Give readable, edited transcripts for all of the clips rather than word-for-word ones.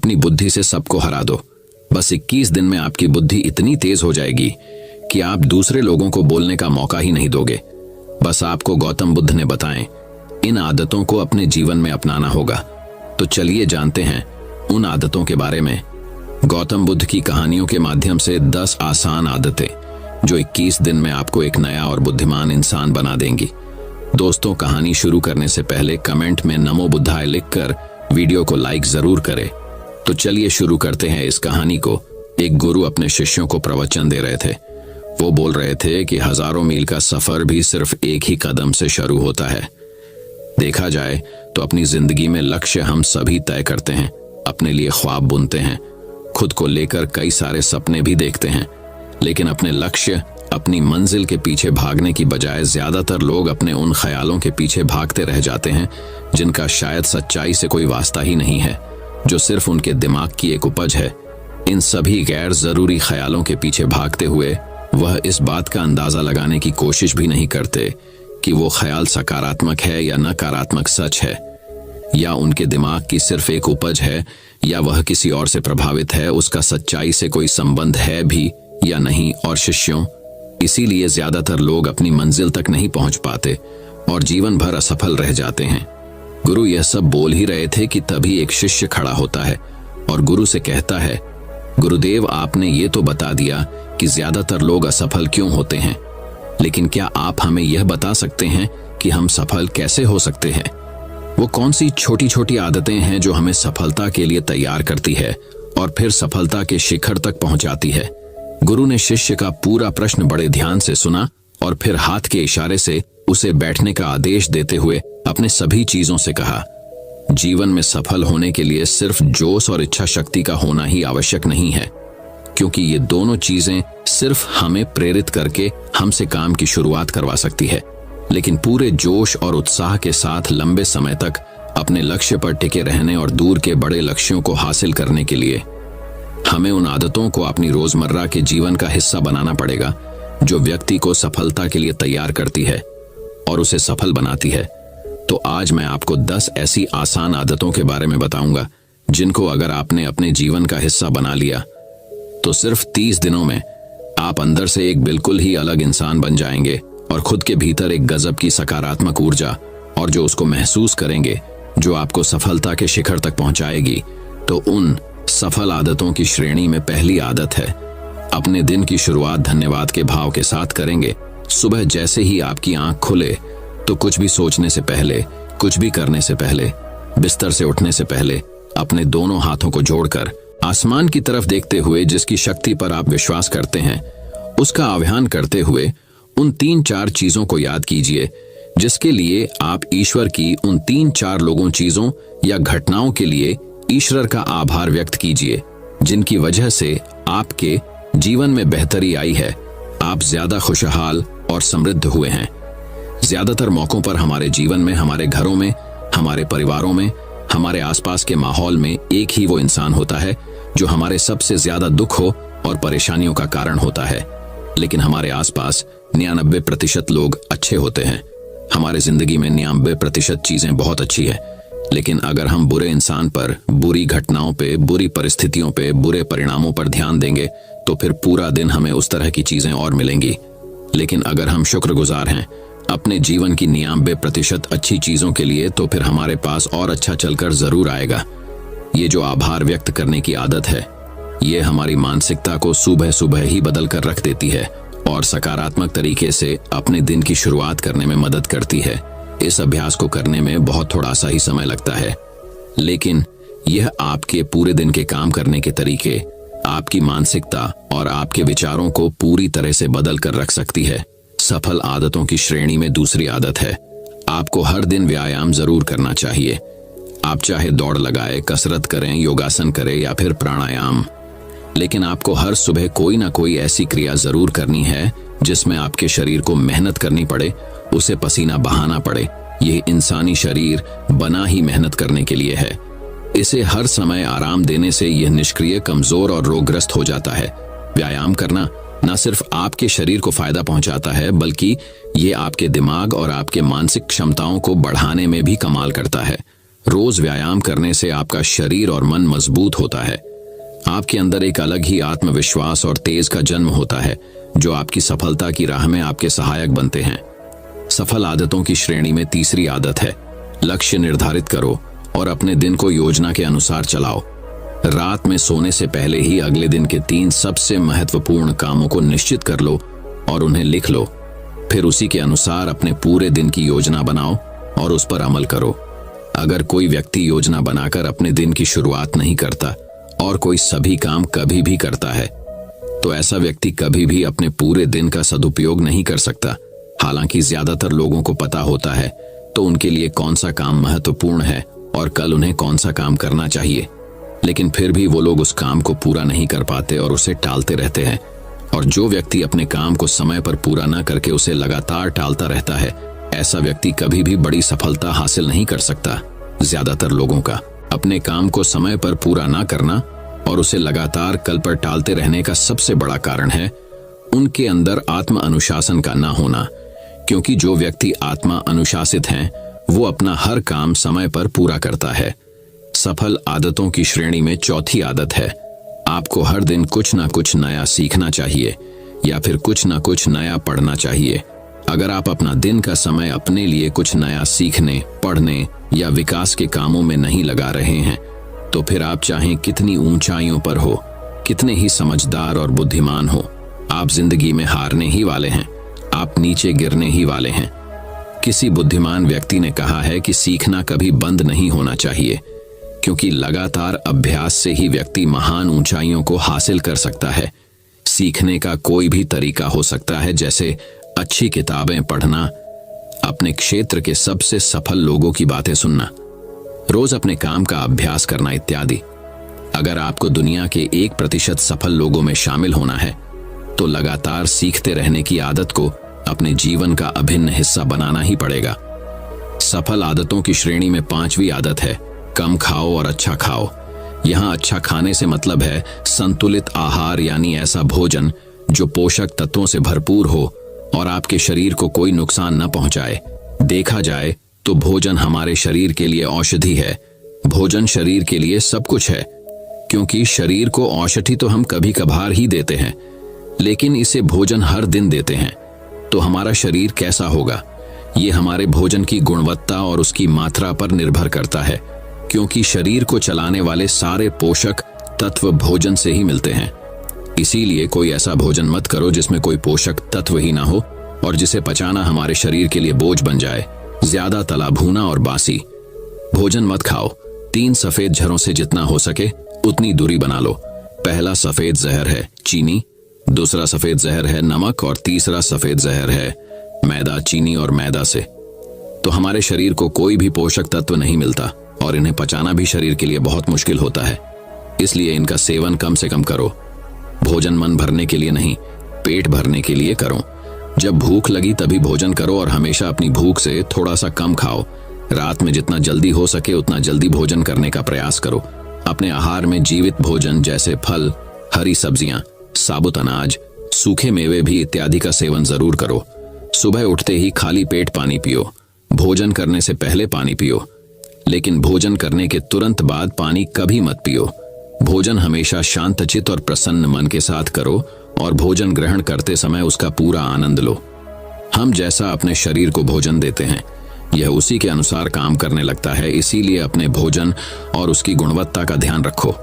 अपनी बुद्धि से सबको हरा दो। बस 21 दिन में आपकी बुद्धि इतनी तेज हो जाएगी कि आप दूसरे लोगों को बोलने का मौका ही नहीं दोगे। बस आपको गौतम बुद्ध ने बताएं, इन आदतों को अपने जीवन में अपनाना होगा। तो चलिए जानते हैं उन आदतों के बारे में। गौतम बुद्ध की कहानियों के माध्यम से 10 आसान आदतें जो 21 दिन में आपको एक नया और बुद्धिमान इंसान बना देंगी। दोस्तों, कहानी शुरू करने से पहले कमेंट में नमो बुद्धाय लिखकर वीडियो को लाइक जरूर करें। तो चलिए शुरू करते हैं इस कहानी को। एक गुरु अपने शिष्यों को प्रवचन दे रहे थे। वो बोल रहे थे कि हजारों मील का सफर भी सिर्फ एक ही कदम से शुरू होता है। देखा जाए तो अपनी जिंदगी में लक्ष्य हम सभी तय करते हैं, अपने लिए ख्वाब बुनते हैं, खुद को लेकर कई सारे सपने भी देखते हैं, लेकिन अपने लक्ष्य, अपनी मंजिल के पीछे भागने की बजाय ज्यादातर लोग अपने उन ख्यालों के पीछे भागते रह जाते हैं जिनका शायद सच्चाई से कोई वास्ता ही नहीं है, जो सिर्फ उनके दिमाग की एक उपज है। इन सभी गैर जरूरी ख्यालों के पीछे भागते हुए वह इस बात का अंदाजा लगाने की कोशिश भी नहीं करते कि वो ख्याल सकारात्मक है या नकारात्मक सच है, या उनके दिमाग की सिर्फ एक उपज है, या वह किसी और से प्रभावित है, उसका सच्चाई से कोई संबंध है भी या नहीं। और शिष्यों, इसीलिए ज्यादातर लोग अपनी मंजिल तक नहीं पहुंच पाते और जीवन भर असफल रह जाते हैं। गुरु यह सब बोल ही रहे थे कि तभी एक शिष्य खड़ा होता है और गुरु से कहता है, गुरुदेव, आपने ये तो बता दिया कि ज्यादातर लोग असफल क्यों होते हैं, लेकिन क्या आप हमें यह बता सकते हैं कि हम सफल कैसे हो सकते हैं? वो कौन सी छोटी छोटी आदतें हैं जो हमें सफलता के लिए तैयार करती है और फिर सफलता के शिखर तक पहुंचाती है? गुरु ने शिष्य का पूरा प्रश्न बड़े ध्यान से सुना और फिर हाथ के इशारे से उसे बैठने का आदेश देते हुए अपने सभी चीजों से कहा, जीवन में सफल होने के लिए सिर्फ जोश और इच्छा शक्ति का होना ही आवश्यक नहीं है, क्योंकि ये दोनों चीजें सिर्फ हमें प्रेरित करके हमसे काम की शुरुआत करवा सकती है, लेकिन पूरे जोश और उत्साह के साथ लंबे समय तक अपने लक्ष्य पर टिके रहने और दूर के बड़े लक्ष्यों को हासिल करने के लिए हमें उन आदतों को अपनी रोजमर्रा के जीवन का हिस्सा बनाना पड़ेगा जो व्यक्ति को सफलता के लिए तैयार करती है और उसे सफल बनाती है। तो आज मैं आपको 10 ऐसी आसान आदतों के बारे में बताऊंगा जिनको अगर आपने अपने जीवन का हिस्सा बना लिया तो सिर्फ 30 दिनों में आप अंदर से एक बिल्कुल ही अलग इंसान बन जाएंगे और खुद के भीतर एक गजब की सकारात्मक ऊर्जा और जो उसको महसूस करेंगे, जो आपको सफलता के शिखर तक पहुंचाएगी। तो उन सफल आदतों की श्रेणी में पहली आदत है, अपने दिन की शुरुआत धन्यवाद के भाव के साथ करेंगे। सुबह जैसे ही आपकी आंख खुले तो कुछ भी सोचने से पहले, कुछ भी करने से पहले, बिस्तर से उठने से पहले अपने दोनों हाथों को जोड़कर आसमान की तरफ देखते हुए, जिसकी शक्ति पर आप विश्वास करते हैं, उसका आह्वान करते हुए उन 3-4 चीजों को याद कीजिए जिसके लिए आप ईश्वर की, उन 3-4 लोगों, चीजों या घटनाओं के लिए ईश्वर का आभार व्यक्त कीजिए जिनकी वजह से आपके जीवन में बेहतरी आई है, आप ज्यादा खुशहाल और समृद्ध हुए हैं। ज्यादातर मौकों पर हमारे जीवन में, हमारे घरों में, हमारे परिवारों में, हमारे आसपास के माहौल में एक ही वो इंसान होता है जो हमारे सबसे ज्यादा दुख हो और परेशानियों का कारण होता है, लेकिन हमारे आसपास 99% लोग अच्छे होते हैं। हमारे जिंदगी में 99% चीजें बहुत अच्छी है, लेकिन अगर हम बुरे इंसान पर, बुरी घटनाओं पे, बुरी परिस्थितियों पे, बुरे परिणामों पर ध्यान देंगे तो फिर पूरा दिन हमें उस तरह की चीजें और मिलेंगी। लेकिन अगर हम शुक्रगुजार हैं अपने जीवन की 99% अच्छी चीजों के लिए, तो फिर हमारे पास और अच्छा चलकर जरूर आएगा। ये जो आभार व्यक्त करने की आदत है, ये हमारी मानसिकता को सुबह सुबह ही बदल कर रख देती है और सकारात्मक तरीके से अपने दिन की शुरुआत करने में मदद करती है। इस अभ्यास को करने में बहुत थोड़ा सा ही समय लगता है, लेकिन यह आपके पूरे दिन के काम करने के तरीके, आपकी मानसिकता और आपके विचारों को पूरी तरह से बदल कर रख सकती है। सफल आदतों की श्रेणी में दूसरी आदत है, आपको हर दिन व्यायाम जरूर करना चाहिए। आप चाहे दौड़ लगाए, कसरत करें, योगासन करें या फिर प्राणायाम, लेकिन आपको हर सुबह कोई ना कोई ऐसी क्रिया जरूर करनी है जिसमें आपके शरीर को मेहनत करनी पड़े, उसे पसीना बहाना पड़े। यह इंसानी शरीर बना ही मेहनत करने के लिए है। इसे हर समय आराम देने से यह निष्क्रिय, कमजोर और रोगग्रस्त हो जाता है। व्यायाम करना न सिर्फ आपके शरीर को फायदा पहुंचाता है, बल्कि ये आपके दिमाग और आपके मानसिक क्षमताओं को बढ़ाने में भी कमाल करता है। रोज व्यायाम करने से आपका शरीर और मन मजबूत होता है। आपके अंदर एक अलग ही आत्मविश्वास और तेज का जन्म होता है जो आपकी सफलता की राह में आपके सहायक बनते हैं। सफल आदतों की श्रेणी में तीसरी आदत है, लक्ष्य निर्धारित करो और अपने दिन को योजना के अनुसार चलाओ। रात में सोने से पहले ही अगले दिन के 3 सबसे महत्वपूर्ण कामों को निश्चित कर लो और उन्हें लिख लो। फिर उसी के अनुसार अपने पूरे दिन की योजना बनाओ और उस पर अमल करो। अगर कोई व्यक्ति योजना बनाकर अपने दिन की शुरुआत नहीं करता और कोई सभी काम कभी भी करता है, तो ऐसा व्यक्ति कभी भी अपने पूरे दिन का सदुपयोग नहीं कर सकता। हालांकि ज्यादातर लोगों को पता होता है तो उनके लिए कौन सा काम महत्वपूर्ण है और कल उन्हें कौन सा काम करना चाहिए, लेकिन फिर भी वो लोग उस काम को पूरा नहीं कर पाते और उसे टालते रहते हैं। और जो व्यक्ति अपने काम को समय पर पूरा न करके उसे लगातार टालता रहता है, ऐसा व्यक्ति कभी भी बड़ी सफलता हासिल नहीं कर सकता। ज्यादातर लोगों का अपने काम को समय पर पूरा ना करना और उसे लगातार कल पर टालते रहने का सबसे बड़ा कारण है उनके अंदर आत्म अनुशासन का ना होना। क्योंकि जो व्यक्ति आत्मा अनुशासित हैं, वो अपना हर काम समय पर पूरा करता है। सफल आदतों की श्रेणी में चौथी आदत है, आपको हर दिन कुछ ना कुछ नया सीखना चाहिए या फिर कुछ ना कुछ नया पढ़ना चाहिए। अगर आप अपना दिन का समय अपने लिए कुछ नया सीखने, पढ़ने या विकास के कामों में नहीं लगा रहे हैं, तो फिर आप चाहें कितनी ऊंचाइयों पर हो, कितने ही समझदार और बुद्धिमान हो, आप जिंदगी में हारने ही वाले हैं, आप नीचे गिरने ही वाले हैं। किसी बुद्धिमान व्यक्ति ने कहा है कि सीखना कभी बंद नहीं होना चाहिए, क्योंकि लगातार अभ्यास से ही व्यक्ति महान ऊंचाइयों को हासिल कर सकता है। सीखने का कोई भी तरीका हो सकता है, जैसे अच्छी किताबें पढ़ना, अपने क्षेत्र के सबसे सफल लोगों की बातें सुनना, रोज अपने काम का अभ्यास करना इत्यादि। अगर आपको दुनिया के 1% सफल लोगों में शामिल होना है, तो लगातार सीखते रहने की आदत को अपने जीवन का अभिन्न हिस्सा बनाना ही पड़ेगा। सफल आदतों की श्रेणी में 5वीं आदत है, कम खाओ और अच्छा खाओ। यहाँ अच्छा खाने से मतलब है संतुलित आहार, यानी ऐसा भोजन जो पोषक तत्वों से भरपूर हो और आपके शरीर को कोई नुकसान न पहुंचाए। देखा जाए तो भोजन हमारे शरीर के लिए औषधि है। भोजन शरीर के लिए सब कुछ है, क्योंकि शरीर को औषधि तो हम कभी कभार ही देते हैं, लेकिन इसे भोजन हर दिन देते हैं। तो हमारा शरीर कैसा होगा, ये हमारे भोजन की गुणवत्ता और उसकी मात्रा पर निर्भर करता है, क्योंकि शरीर को चलाने वाले सारे पोषक तत्व भोजन से ही मिलते हैं। इसीलिए कोई ऐसा भोजन मत करो जिसमें कोई पोषक तत्व ही ना हो और जिसे पचाना हमारे शरीर के लिए बोझ बन जाए। ज्यादा तला भुना और बासी भोजन मत खाओ। 3 सफेद झरों से जितना हो सके उतनी दूरी बना लो। पहला सफेद जहर है चीनी, दूसरा सफेद जहर है नमक और तीसरा सफेद जहर है मैदा। चीनी और मैदा से तो हमारे शरीर को कोई भी पोषक तत्व नहीं मिलता और इन्हें पचाना भी शरीर के लिए बहुत मुश्किल होता है। इसलिए इनका सेवन कम से कम करो। भोजन मन भरने के लिए नहीं, पेट भरने के लिए करो। जब भूख लगी तभी भोजन करो और हमेशा अपनी भूख से थोड़ा सा कम खाओ। रात में जितना जल्दी हो सके उतना जल्दी भोजन करने का प्रयास करो। अपने आहार में जीवित भोजन जैसे फल, हरी सब्जियां, साबुत अनाज, सूखे मेवे भी इत्यादि का सेवन जरूर करो। सुबह उठते ही खाली पेट पानी पियो। भोजन करने से पहले पानी पियो, लेकिन भोजन करने के तुरंत बाद पानी कभी मत पियो। भोजन हमेशा शांतचित्त और प्रसन्न मन के साथ करो और भोजन ग्रहण करते समय उसका पूरा आनंद लो। हम जैसा अपने शरीर को भोजन देते हैं, यह उसी के अनुसार काम करने लगता है। इसीलिए अपने भोजन और उसकी गुणवत्ता का ध्यान रखो।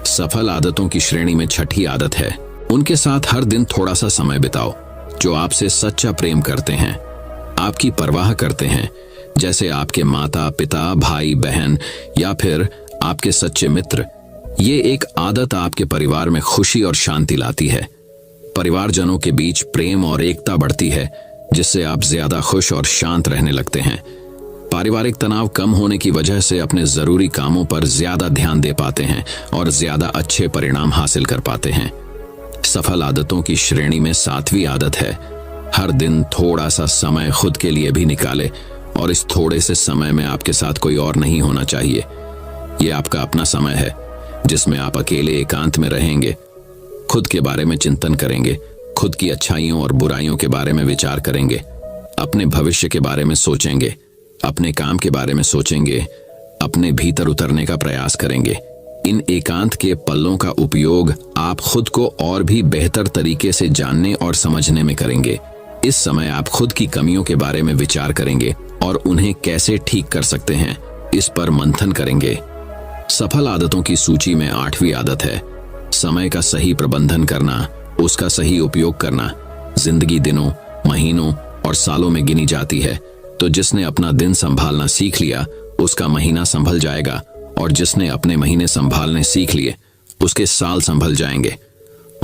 सफल आदतों की श्रेणी में 6ठी आदत है, उनके साथ हर दिन थोड़ा सा समय बिताओ जो आपसे सच्चा प्रेम करते हैं, आपकी परवाह करते हैं, जैसे आपके माता पिता, भाई बहन या फिर आपके सच्चे मित्र। ये एक आदत आपके परिवार में खुशी और शांति लाती है। परिवारजनों के बीच प्रेम और एकता बढ़ती है, जिससे आप ज्यादा खुश और शांत रहने लगते हैं। पारिवारिक तनाव कम होने की वजह से अपने जरूरी कामों पर ज्यादा ध्यान दे पाते हैं और ज्यादा अच्छे परिणाम हासिल कर पाते हैं। सफल आदतों की श्रेणी में 7वीं आदत है, हर दिन थोड़ा सा समय खुद के लिए भी निकाले और इस थोड़े से समय में आपके साथ कोई और नहीं होना चाहिए। ये आपका अपना समय है जिसमें आप अकेले एकांत में रहेंगे, खुद के बारे में चिंतन करेंगे, खुद की अच्छाइयों और बुराइयों के बारे में विचार करेंगे, अपने भविष्य के बारे में सोचेंगे, अपने काम के बारे में सोचेंगे, अपने भीतर उतरने का प्रयास करेंगे। इन एकांत के पलों का उपयोग आप खुद को और भी बेहतर तरीके से जानने और समझने में करेंगे। इस समय आप खुद की कमियों के बारे में विचार करेंगे और उन्हें कैसे ठीक कर सकते हैं, इस पर मंथन करेंगे। सफल आदतों की सूची में 8वीं आदत है समय का सही प्रबंधन करना, उसका सही उपयोग करना। जिंदगी दिनों, महीनों और सालों में गिनी जाती है, तो जिसने अपना दिन संभालना सीख लिया उसका महीना संभल जाएगा, और जिसने अपने महीने संभालने सीख लिए उसके साल संभल जाएंगे,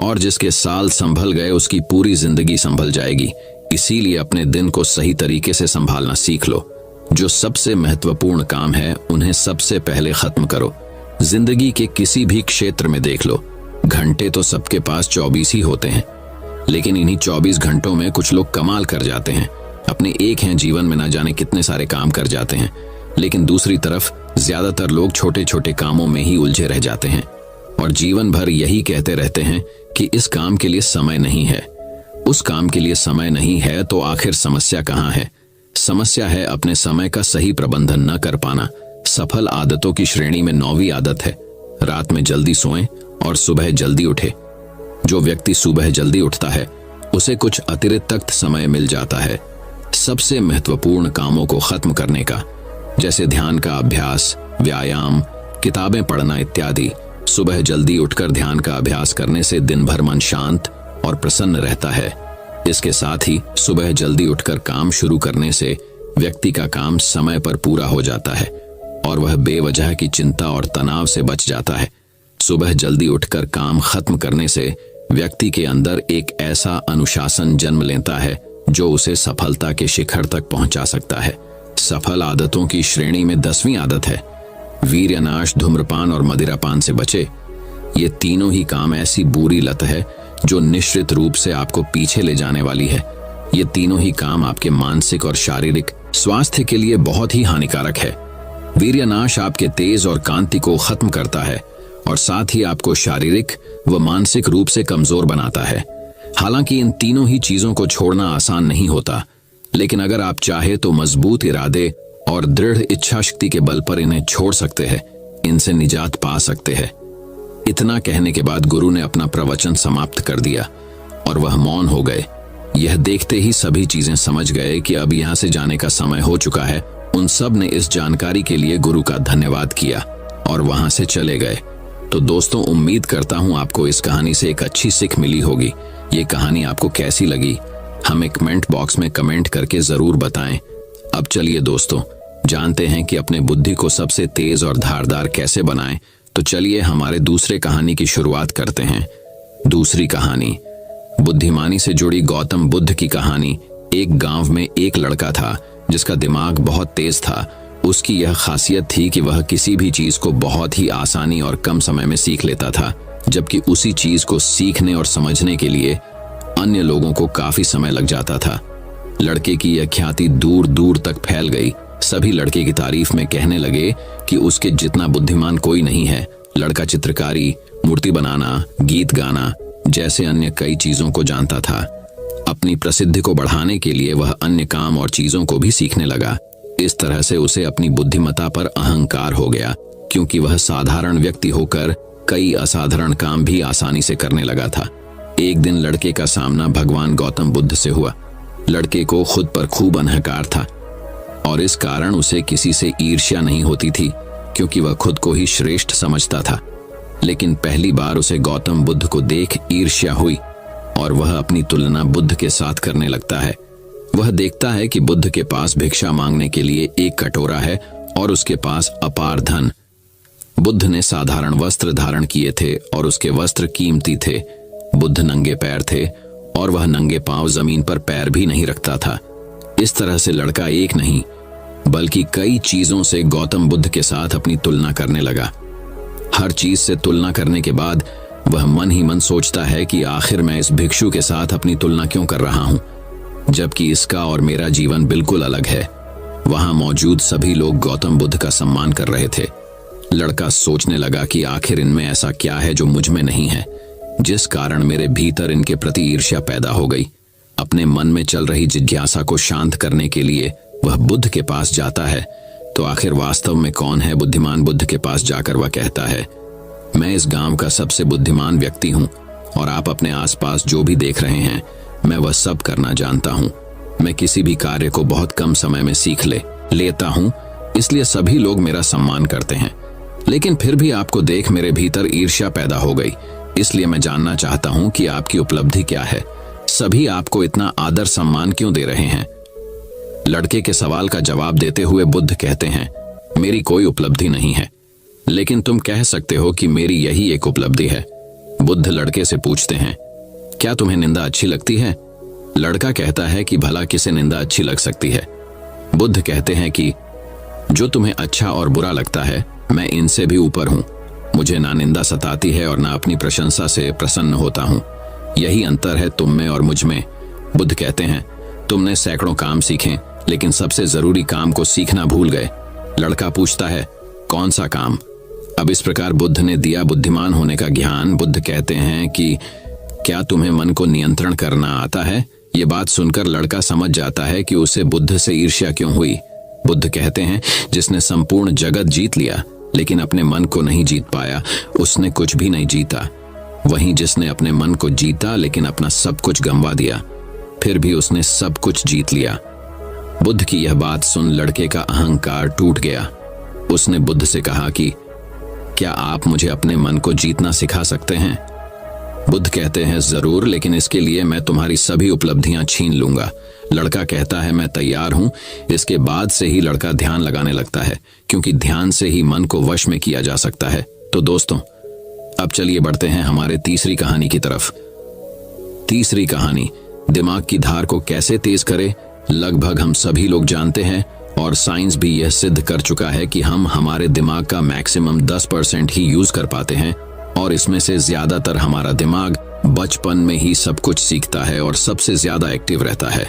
और जिसके साल संभल गए उसकी पूरी जिंदगी संभल जाएगी। इसीलिए अपने दिन को सही तरीके से संभालना सीख लो। जो सबसे महत्वपूर्ण काम है उन्हें सबसे पहले खत्म करो। जिंदगी के किसी भी क्षेत्र में देख लो, घंटे तो सबके पास 24 ही होते हैं, लेकिन इन्हीं 24 घंटों में कुछ लोग कमाल कर जाते हैं। अपने एक हैं जीवन में न जाने कितने सारे काम कर जाते हैं, लेकिन दूसरी तरफ ज्यादातर लोग छोटे छोटे कामों में ही उलझे रह जाते हैं और जीवन भर यही कहते रहते हैं कि इस काम के लिए समय नहीं है, उस काम के लिए समय नहीं है। तो आखिर समस्या कहाँ है? समस्या है अपने समय का सही प्रबंधन न कर पाना। सफल आदतों की श्रेणी में 9वीं आदत है रात में जल्दी सोएं और सुबह जल्दी उठे। जो व्यक्ति सुबह जल्दी उठता है उसे कुछ अतिरिक्त समय मिल जाता है सबसे महत्वपूर्ण कामों को खत्म करने का, जैसे ध्यान का अभ्यास, व्यायाम, किताबें पढ़ना इत्यादि। सुबह जल्दी उठकर ध्यान का अभ्यास करने से दिन भर मन शांत और प्रसन्न रहता है। इसके साथ ही सुबह जल्दी उठकर काम शुरू करने से व्यक्ति का काम समय पर पूरा हो जाता है और वह बेवजह की चिंता और तनाव से बच जाता है। सुबह जल्दी उठकर काम खत्म करने से व्यक्ति के अंदर एक ऐसा अनुशासन जन्म लेता है जो उसे सफलता के शिखर तक पहुंचा सकता है। सफल आदतों की श्रेणी में 10वीं आदत है वीर्यनाश, धूम्रपान और मदिरापान से बचे। ये तीनों ही काम ऐसी बुरी लत है जो निश्चित रूप से आपको पीछे ले जाने वाली है। ये तीनों ही काम आपके मानसिक और शारीरिक स्वास्थ्य के लिए बहुत ही हानिकारक है। वीर्यनाश आपके तेज और कांति को खत्म करता है और साथ ही आपको शारीरिक व मानसिक रूप से कमजोर बनाता है। हालांकि इन तीनों ही चीजों को छोड़ना आसान नहीं होता, लेकिन अगर आप चाहे तो मजबूत इरादे और दृढ़ इच्छा शक्ति के बल पर इन्हें छोड़ सकते हैं, इनसे निजात पा सकते हैं। इतना कहने के बाद गुरु ने अपना प्रवचन समाप्त कर दिया और वह मौन हो गए। यह देखते ही सभी चीजें समझ गए कि अब यहां से जाने का समय हो चुका है। उन सब ने इस जानकारी के लिए गुरु का धन्यवाद किया और वहां से चले गए। तो दोस्तों, उम्मीद करता हूं आपको इस कहानी से एक अच्छी सीख मिली होगी। ये कहानी आपको कैसी लगी हमें कमेंट बॉक्स में कमेंट करके जरूर बताएं। अब चलिए दोस्तों, जानते हैं कि अपने बुद्धि को सबसे तेज और धारदार कैसे बनाएं। तो चलिए हमारे दूसरे कहानी की शुरुआत करते हैं। दूसरी कहानी बुद्धिमानी से जुड़ी गौतम बुद्ध की कहानी। एक गांव में एक लड़का था जिसका दिमाग बहुत तेज था। उसकी यह खासियत थी कि वह किसी भी चीज को बहुत ही आसानी और कम समय में सीख लेता था, जबकि उसी चीज को सीखने और समझने के लिए अन्य लोगों को काफी समय लग जाता था। लड़के की यह ख्याति दूर दूर तक फैल गई। सभी लड़के की तारीफ में कहने लगे कि उसके जितना बुद्धिमान कोई नहीं है। लड़का चित्रकारी, मूर्ति बनाना, गीत गाना जैसे अन्य कई चीजों को जानता था। अपनी प्रसिद्धि को बढ़ाने के लिए वह अन्य काम और चीजों को भी सीखने लगा। इस तरह से उसे अपनी बुद्धिमत्ता पर अहंकार हो गया, क्योंकि वह साधारण व्यक्ति होकर कई असाधारण काम भी आसानी से करने लगा था। एक दिन लड़के का सामना भगवान गौतम बुद्ध से हुआ। लड़के को खुद पर खूब अहंकार था और इस कारण उसे किसी से ईर्ष्या नहीं होती थी, क्योंकि वह खुद को ही श्रेष्ठ समझता था। लेकिन पहली बार उसे गौतम बुद्ध को देख ईर्ष्या हुई और वह अपनी तुलना बुद्ध के साथ करने लगता है। वह देखता है कि बुद्ध के पास भिक्षा मांगने के लिए एक कटोरा है और उसके पास अपार धन। बुद्ध ने साधारण वस्त्र धारण किए थे और उसके वस्त्र कीमती थे। बुद्ध नंगे पैर थे और वह नंगे पांव जमीन पर पैर भी नहीं रखता था। इस तरह से लड़का एक नहीं बल्कि कई चीजों से गौतम बुद्ध के साथ अपनी तुलना करने लगा। हर चीज से तुलना करने के बाद वह मन ही मन सोचता है कि आखिर मैं इस भिक्षु के साथ अपनी तुलना क्यों कर रहा हूं, जबकि इसका और मेरा जीवन बिल्कुल अलग है। वहां मौजूद सभी लोग गौतम बुद्ध का सम्मान कर रहे थे। लड़का सोचने लगा कि आखिर इनमें ऐसा क्या है जो मुझ में नहीं है, जिस कारण मेरे भीतर इनके प्रति ईर्ष्या पैदा हो गई। अपने मन में चल रही जिज्ञासा को शांत करने के लिए वह बुद्ध के पास जाता है। तो आखिर वास्तव में कौन है बुद्धिमान? बुद्ध के पास जाकर वह कहता है, मैं इस गांव का सबसे बुद्धिमान व्यक्ति हूँ और आप अपने आसपास जो भी देख रहे हैं मैं वह सब करना जानता हूँ। मैं किसी भी कार्य को बहुत कम समय में सीख लेता हूँ, इसलिए सभी लोग मेरा सम्मान करते हैं। लेकिन फिर भी आपको देख मेरे भीतर ईर्ष्या पैदा हो गई, इसलिए मैं जानना चाहता हूँ कि आपकी उपलब्धि क्या है। सभी आपको इतना आदर सम्मान क्यों दे रहे हैं? लड़के के सवाल का जवाब देते हुए बुद्ध कहते हैं, मेरी कोई उपलब्धि नहीं है, लेकिन तुम कह सकते हो कि मेरी यही एक उपलब्धि है। बुद्ध लड़के से पूछते हैं, क्या तुम्हें निंदा अच्छी लगती है? लड़का कहता है कि भला किसे निंदा अच्छी लग सकती है? बुद्ध कहते हैं कि जो तुम्हें अच्छा और बुरा लगता है मैं इनसे भी ऊपर हूं। मुझे ना निंदा सताती है और ना अपनी प्रशंसा से प्रसन्न होता हूं। यही अंतर है तुम में और मुझ में। बुद्ध कहते हैं, तुमने सैकड़ों काम सीखे लेकिन सबसे जरूरी काम को सीखना भूल गए। लड़का पूछता है, कौन सा काम? अब इस प्रकार बुद्ध ने दिया बुद्धिमान होने का ज्ञान। बुद्ध कहते हैं कि क्या तुम्हें मन को नियंत्रण करना आता है? ये बात सुनकर लड़का समझ जाता है कि उसे बुद्ध से ईर्ष्या क्यों हुई। बुद्ध कहते हैं, जिसने संपूर्ण जगत जीत लिया लेकिन अपने मन को नहीं जीत पाया, उसने कुछ भी नहीं जीता। वहीं जिसने अपने मन को जीता लेकिन अपना सब कुछ गंवा दिया, फिर भी उसने सब कुछ जीत लिया। बुद्ध की यह बात सुन लड़के का अहंकार टूट गया। उसने बुद्ध से कहा कि क्या आप मुझे अपने मन को जीतना सिखा सकते हैं? बुद्ध कहते हैं, जरूर, लेकिन इसके लिए मैं तुम्हारी सभी उपलब्धियां छीन लूंगा। लड़का कहता है, मैं तैयार हूं। इसके बाद से ही लड़का ध्यान लगाने लगता है, क्योंकि ध्यान से ही मन को वश में किया जा सकता है। तो दोस्तों, अब चलिए बढ़ते हैं हमारे तीसरी कहानी की तरफ। तीसरी कहानी, दिमाग की धार को कैसे तेज करे। लगभग हम सभी लोग जानते हैं और साइंस भी यह सिद्ध कर चुका है कि हम हमारे दिमाग का मैक्सिमम 10% ही यूज कर पाते हैं और इसमें से ज्यादातर हमारा दिमाग बचपन में ही सब कुछ सीखता है और सबसे ज्यादा एक्टिव रहता है,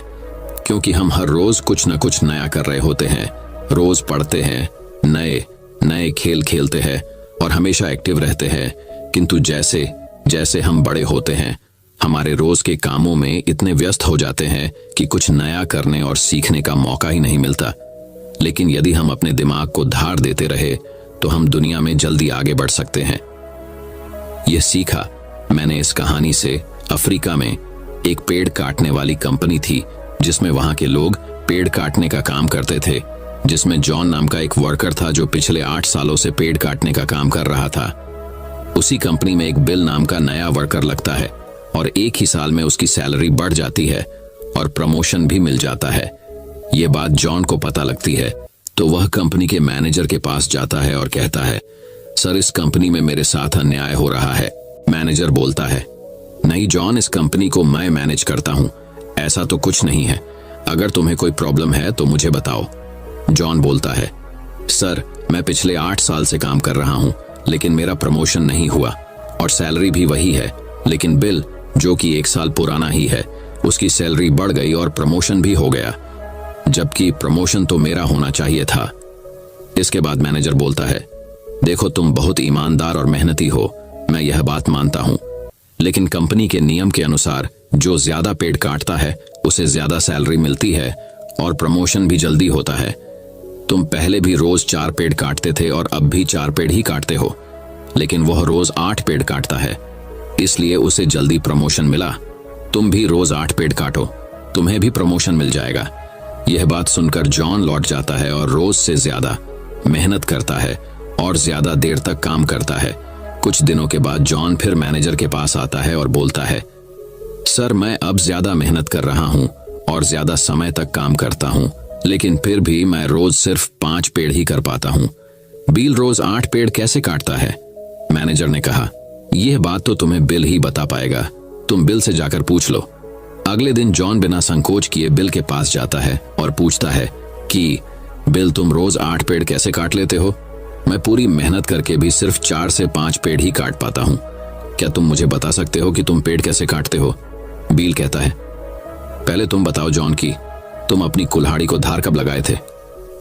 क्योंकि हम हर रोज कुछ न कुछ नया कर रहे होते हैं। रोज पढ़ते हैं, नए नए खेल खेलते हैं और हमेशा एक्टिव रहते हैं। किंतु जैसे जैसे हम बड़े होते हैं, हमारे रोज के कामों में इतने व्यस्त हो जाते हैं कि कुछ नया करने और सीखने का मौका ही नहीं मिलता। लेकिन यदि हम अपने दिमाग को धार देते रहे तो हम दुनिया में जल्दी आगे बढ़ सकते हैं। यह सीखा मैंने इस कहानी से। अफ्रीका में एक पेड़ काटने वाली कंपनी थी जिसमें वहां के लोग पेड़ काटने का काम करते थे, जिसमें जॉन नाम का एक वर्कर था जो पिछले 8 सालों से पेड़ काटने का काम कर रहा था। उसी कंपनी में एक बिल नाम का नया वर्कर लगता है और एक ही साल में उसकी सैलरी बढ़ जाती है और प्रमोशन भी मिल जाता है। ये बात जॉन को पता लगती है तो वह कंपनी के मैनेजर के पास जाता है और कहता है, सर, इस कंपनी में मेरे साथ अन्याय हो रहा है। मैनेजर बोलता है, नहीं जॉन, इस कंपनी को मैं मैनेज करता हूं, ऐसा तो कुछ नहीं है। अगर तुम्हें कोई प्रॉब्लम है तो मुझे बताओ। जॉन बोलता है, सर, मैं पिछले 8 साल से काम कर रहा हूं लेकिन मेरा प्रमोशन नहीं हुआ और सैलरी भी वही है, लेकिन बिल जो कि 1 साल पुराना ही है, उसकी सैलरी बढ़ गई और प्रमोशन भी हो गया, जबकि प्रमोशन तो मेरा होना चाहिए था। इसके बाद मैनेजर बोलता है, देखो, तुम बहुत ईमानदार और मेहनती हो, मैं यह बात मानता हूं, लेकिन कंपनी के नियम के अनुसार जो ज्यादा पेड़ काटता है उसे ज्यादा सैलरी मिलती है और प्रमोशन भी जल्दी होता है। तुम पहले भी रोज 4 पेड़ काटते थे और अब भी 4 पेड़ ही काटते हो, लेकिन वह रोज 8 पेड़ काटता है, इसलिए उसे जल्दी प्रमोशन मिला। तुम भी रोज 8 पेड़ काटो, तुम्हें भी प्रमोशन मिल जाएगा। यह बात सुनकर जॉन लौट जाता है और रोज से ज्यादा मेहनत करता है और ज्यादा देर तक काम करता है। कुछ दिनों के बाद जॉन फिर मैनेजर के पास आता है और बोलता है, सर, मैं अब ज्यादा मेहनत कर रहा हूं और ज्यादा समय तक काम करता हूं, लेकिन फिर भी मैं रोज सिर्फ 5 पेड़ ही कर पाता हूं। बिल रोज 8 पेड़ कैसे काटता है? मैनेजर ने कहा, यह बात तो तुम्हें बिल ही बता पाएगा, तुम बिल से जाकर पूछ लो। अगले दिन जॉन बिना संकोच किए बिल के पास जाता है और पूछता है कि बिल, तुम रोज 8 पेड़ कैसे काट लेते हो? मैं पूरी मेहनत करके भी सिर्फ 4 से 5 पेड़ ही काट पाता हूं। क्या तुम मुझे बता सकते हो कि तुम पेड़ कैसे काटते हो? बिल कहता है, पहले तुम बताओ जॉन की तुम अपनी कुल्हाड़ी को धार कब लगाए थे?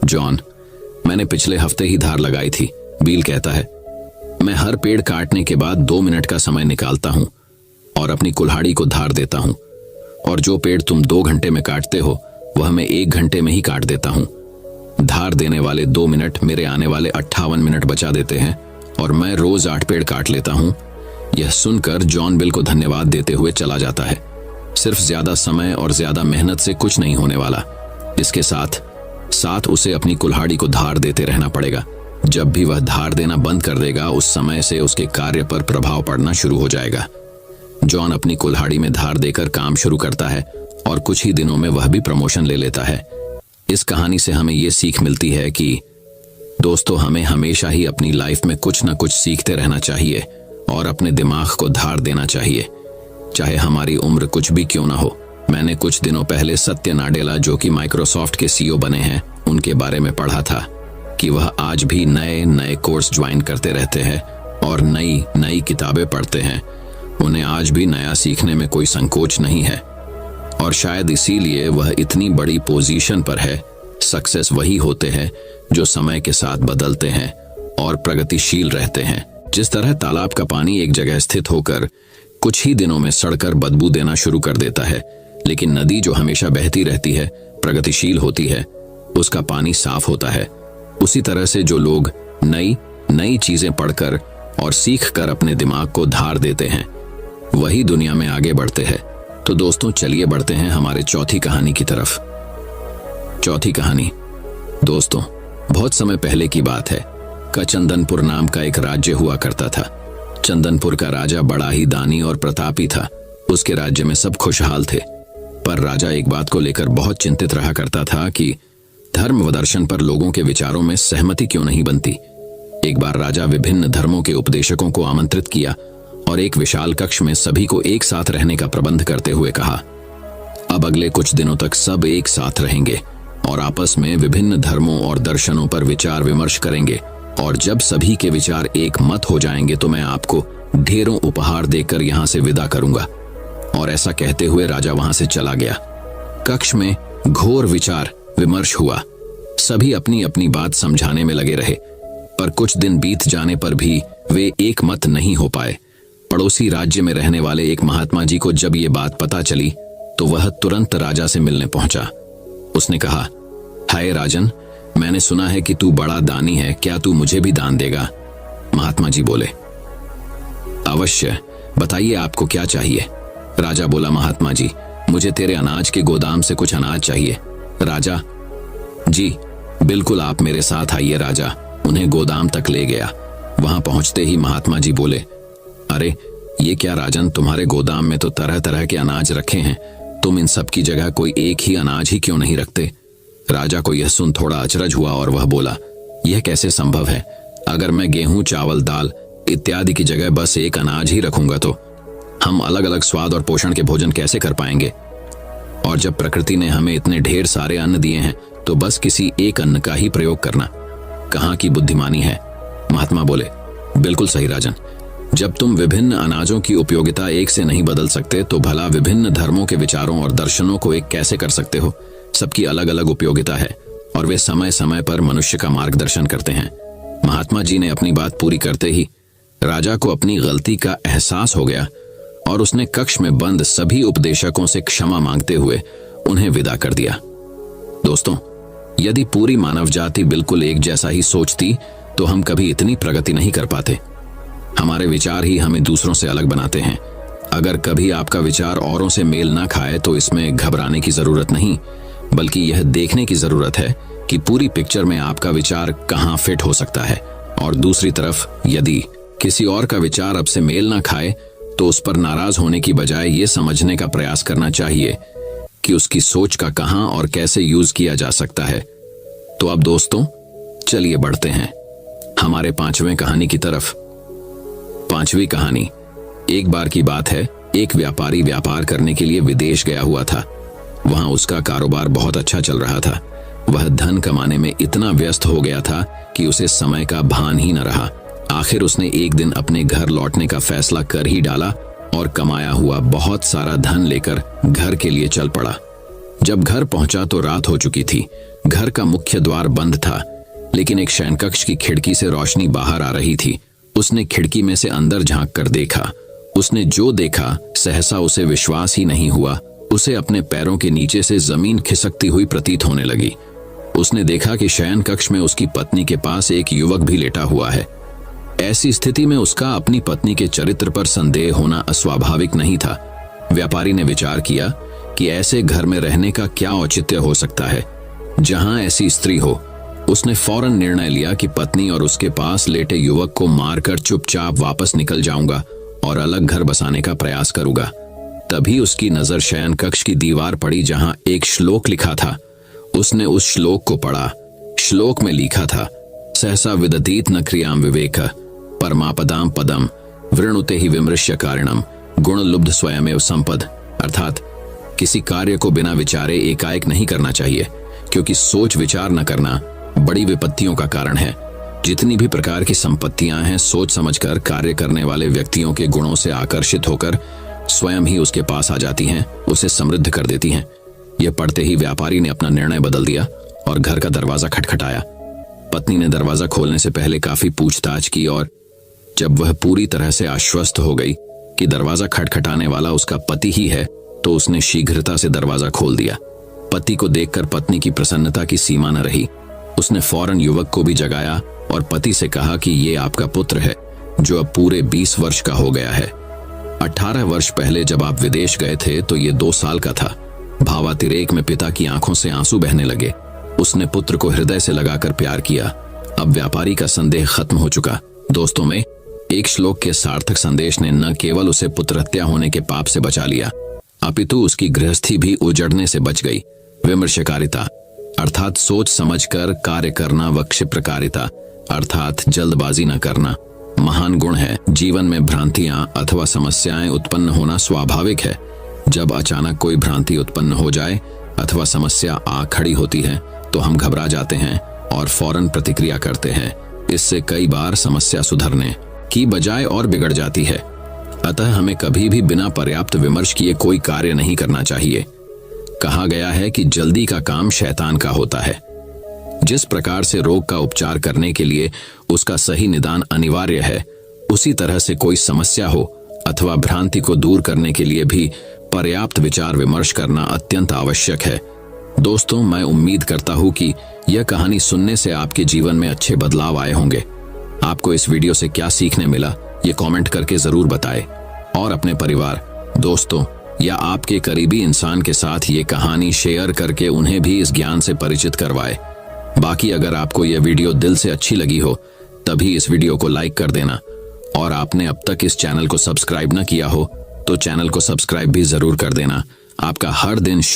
जॉन, मैंने पिछले हफ्ते ही धार लगाई थी। बिल कहता है, मैं हर पेड़ काटने के बाद 2 मिनट का समय निकालता हूं और अपनी कुल्हाड़ी को धार देता हूं, और जो पेड़ तुम 2 घंटे में काटते हो वह मैं 1 घंटे में ही काट देता हूं। धार देने वाले 2 मिनट मेरे आने वाले 58 मिनट बचा देते हैं और मैं रोज 8 पेड़ काट लेता हूँ। यह सुनकर जॉन बिल को धन्यवाद देते हुए चला जाता है। सिर्फ ज्यादा समय और ज्यादा मेहनत से कुछ नहीं होने वाला, इसके साथ साथ उसे अपनी कुल्हाड़ी को धार देते रहना पड़ेगा। जब भी वह धार देना बंद कर देगा, उस समय से उसके कार्य पर प्रभाव पड़ना शुरू हो जाएगा। जॉन अपनी कुल्हाड़ी में धार देकर काम शुरू करता है और कुछ ही दिनों में वह भी प्रमोशन ले लेता है। इस कहानी से हमें यह सीख मिलती है कि दोस्तों, हमें हमेशा ही अपनी लाइफ में कुछ ना कुछ सीखते रहना चाहिए और अपने दिमाग को धार देना चाहिए, चाहे हमारी उम्र कुछ भी क्यों ना हो। मैंने कुछ दिनों पहले सत्य नाडेला, जो कि माइक्रोसॉफ्ट के सीईओ बने हैं, उनके बारे में पढ़ा था कि वह आज भी नए नए कोर्स ज्वाइन करते रहते हैं और नई नई किताबें पढ़ते हैं। उन्हें आज भी नया सीखने में कोई संकोच नहीं है और शायद इसीलिए वह इतनी बड़ी पोजीशन पर है। सक्सेस वही होते हैं जो समय के साथ बदलते हैं और प्रगतिशील रहते हैं। जिस तरह तालाब का पानी एक जगह स्थित होकर कुछ ही दिनों में सड़कर बदबू देना शुरू कर देता है, लेकिन नदी जो हमेशा बहती रहती है, प्रगतिशील होती है, उसका पानी साफ होता है। उसी तरह से जो लोग नई नई चीजें पढ़कर और सीखकर अपने दिमाग को धार देते हैं, वही दुनिया में आगे बढ़ते हैं। तो दोस्तों, चलिए बढ़ते हैं हमारे चौथी कहानी की तरफ। चौथी कहानी। दोस्तों, बहुत समय पहले की बात है का चंदनपुर नाम का एक राज्य हुआ करता था। चंदनपुर का राजा बड़ा ही दानी और प्रतापी था। उसके राज्य में सब खुशहाल थे, पर राजा एक बात को लेकर बहुत चिंतित रहा करता था कि धर्म व दर्शन पर लोगों के विचारों में सहमति क्यों नहीं बनती। एक बार राजा विभिन्न धर्मों के उपदेशकों को आमंत्रित किया और एक विशाल कक्ष में सभी को एक साथ रहने का प्रबंध करते हुए कहा, अब अगले कुछ दिनों तक सब एक साथ रहेंगे और आपस में विभिन्न धर्मों और दर्शनों पर विचार विमर्श करेंगे, और जब सभी के विचार एक मत हो जाएंगे तो मैं आपको ढेरों उपहार देकर यहाँ से विदा करूंगा। और ऐसा कहते हुए राजा वहां से चला गया। कक्ष में घोर विचार विमर्श हुआ। सभी अपनी अपनी बात समझाने में लगे रहे, पर कुछ दिन बीत जाने पर भी वे एक मत नहीं हो पाए। पड़ोसी राज्य में रहने वाले एक महात्मा जी को जब ये बात पता चली तो वह तुरंत राजा से मिलने पहुंचा। उसने कहा, हाय राजन, मैंने सुना है कि तू बड़ा दानी है, क्या तू मुझे भी दान देगा? महात्मा जी बोले, अवश्य, बताइए आपको क्या चाहिए? राजा बोला, महात्मा जी, मुझे तेरे अनाज के गोदाम से कुछ अनाज चाहिए। राजा, जी बिल्कुल, आप मेरे साथ आइए। राजा उन्हें गोदाम तक ले गया। वहां पहुंचते ही महात्मा जी बोले, अरे ये क्या राजन, तुम्हारे गोदाम में तो तरह तरह के अनाज रखे हैं, तुम इन सब की जगह कोई एक ही अनाज ही क्यों नहीं रखते? राजा को यह सुन थोड़ा अचरज हुआ और वह बोला, यह कैसे संभव है? अगर मैं गेहूं, चावल, दाल इत्यादि की जगह बस एक अनाज ही रखूंगा तो हम अलग अलग स्वाद और पोषण के भोजन कैसे कर पाएंगे? और जब प्रकृति ने हमें इतने ढेर सारे अन्न दिए हैं तो बस किसी एक अन्न का ही प्रयोग करना कहाँ की बुद्धिमानी है? महात्मा बोले, बिल्कुल सही राजन, जब तुम विभिन्न अनाजों की उपयोगिता एक से नहीं बदल सकते तो भला विभिन्न धर्मों के विचारों और दर्शनों को एक कैसे कर सकते हो? सबकी अलग अलग उपयोगिता है और वे समय समय पर मनुष्य का मार्गदर्शन करते हैं। महात्मा जी ने अपनी बात पूरी करते ही राजा को अपनी गलती का एहसास हो गया और उसने कक्ष में बंद सभी उपदेशकों से क्षमा मांगते हुए उन्हें विदा कर दिया। दोस्तों, यदि पूरी मानव जाति बिल्कुल एक जैसा ही सोचती तो हम कभी इतनी प्रगति नहीं कर पाते। हमारे विचार ही हमें दूसरों से अलग बनाते हैं। अगर कभी आपका विचार औरों से मेल ना खाए तो इसमें घबराने की जरूरत नहीं, बल्कि यह देखने की जरूरत है कि पूरी पिक्चर में आपका विचार कहां फिट हो सकता है। और दूसरी तरफ यदि किसी और का विचार अब से मेल ना खाए तो उस पर नाराज होने की बजाय ये समझने का प्रयास करना चाहिए कि उसकी सोच का कहां और कैसे यूज किया जा सकता है। तो अब दोस्तों, चलिए बढ़ते हैं हमारे 5वें कहानी की तरफ। 5वीं कहानी। एक बार की बात है, एक व्यापारी व्यापार करने के लिए विदेश गया हुआ था। वहां उसका कारोबार बहुत अच्छा चल रहा था। वह धन कमाने में इतना व्यस्त हो गया था कि उसे समय का भान ही न रहा। आखिर उसने एक दिन अपने घर लौटने का फैसला कर ही डाला और कमाया हुआ बहुत सारा धन लेकर घर के लिए चल पड़ा। जब घर पहुंचा तो रात हो चुकी थी। घर का मुख्य द्वार बंद था, लेकिन एक शयनकक्ष की खिड़की से रोशनी बाहर आ रही थी। उसने खिड़की में से अंदर झांक कर देखा। उसने जो देखा सहसा उसे विश्वास ही नहीं हुआ। उसे अपने पैरों के नीचे से जमीन खिसकती हुई प्रतीत होने लगी। उसने देखा कि शयन कक्ष में उसकी पत्नी के पास एक युवक भी लेटा हुआ है। ऐसी स्थिति में उसका अपनी पत्नी के चरित्र पर संदेह होना अस्वाभाविक नहीं था। व्यापारी ने विचार किया कि ऐसे घर में रहने का क्या औचित्य हो सकता है जहां ऐसी स्त्री हो। उसने फौरन निर्णय लिया कि पत्नी और उसके पास लेटे युवक को मारकर चुपचाप वापस निकल जाऊंगा और अलग घर बसाने का प्रयास करूंगा। तभी उसकी नजर शयन कक्ष की दीवार पड़ी जहां एक श्लोक लिखा था। उसने उस श्लोक को पढ़ा। श्लोक में लिखा था, सहसा विदतीत न क्रियाम विवेक परमापदाम पदम वृणुते ही विमृश्य कारणम गुण लुब्ध स्वयमेव संपद। अर्थात किसी कार्य को बिना विचारे एकाएक नहीं करना चाहिए, क्योंकि सोच विचार न करना बड़ी विपत्तियों का कारण है। जितनी भी प्रकार की संपत्तियां हैं, सोच समझकर कार्य करने वाले व्यक्तियों के गुणों से आकर्षित होकर स्वयं ही उसके पास आ जाती हैं, उसे समृद्ध कर देती हैं। यह पढ़ते ही व्यापारी ने अपना निर्णय बदल दिया और घर का दरवाजा खटखटाया। पत्नी ने दरवाजा खोलने से पहले काफी पूछताछ की और जब वह पूरी तरह से आश्वस्त हो गई कि दरवाजा खटखटाने वाला उसका पति ही है, तो उसने शीघ्रता से दरवाजा खोल दिया। पति को देखकर पत्नी की प्रसन्नता की सीमा न रही। उसने फौरन युवक को भी जगाया और पति से कहा कि ये आपका पुत्र है, जो अब पूरे 20 वर्ष का हो गया है। 18 वर्ष पहले जब आप विदेश गए थे तो ये 2 साल का था। भावातिरेक में पिता की आंखों से आंसू बहने लगे। उसने पुत्र को हृदय से लगाकर प्यार किया। अब व्यापारी का संदेह खत्म हो चुका। दोस्तों में एक श्लोक के सार्थक संदेश ने न केवल उसे पुत्र हत्या होने के पाप से बचा लिया, अपितु उसकी गृहस्थी भी उजड़ने से बच गई। विमर्शकारिता अर्थात सोच समझकर कार्य करना व क्षिप्रकारिता अर्थात जल्दबाजी न करना महान गुण है। जीवन में भ्रांतियां अथवा समस्याएं उत्पन्न होना स्वाभाविक है। जब अचानक कोई भ्रांति उत्पन्न हो जाए अथवा समस्या आ खड़ी होती है तो हम घबरा जाते हैं और फौरन प्रतिक्रिया करते हैं। इससे कई बार समस्या सुधरने की बजाय और बिगड़ जाती है। अतः हमें कभी भी बिना पर्याप्त विमर्श किए कोई कार्य नहीं करना चाहिए। कहा गया है कि जल्दी का काम शैतान का होता है। जिस प्रकार से रोग का उपचार करने के लिए उसका सही निदान अनिवार्य है, उसी तरह से कोई समस्या हो अथवा भ्रांति को दूर करने के लिए भी पर्याप्त विचार विमर्श करना अत्यंत आवश्यक है। दोस्तों, मैं उम्मीद करता हूं कि यह कहानी सुनने से आपके जीवन में अच्छे बदलाव आए होंगे। आपको इस वीडियो से क्या सीखने मिला, ये कमेंट करके जरूर बताएं और अपने परिवार, दोस्तों या आपके करीबी इंसान के साथ ये कहानी शेयर करके उन्हें भी इस ज्ञान से परिचित करवाएं। बाकी अगर आपको यह वीडियो दिल से अच्छी लगी हो तभी इस वीडियो को लाइक कर देना, और आपने अब तक इस चैनल को सब्सक्राइब न किया हो तो चैनल को सब्सक्राइब भी जरूर कर देना। आपका हर दिन शुभ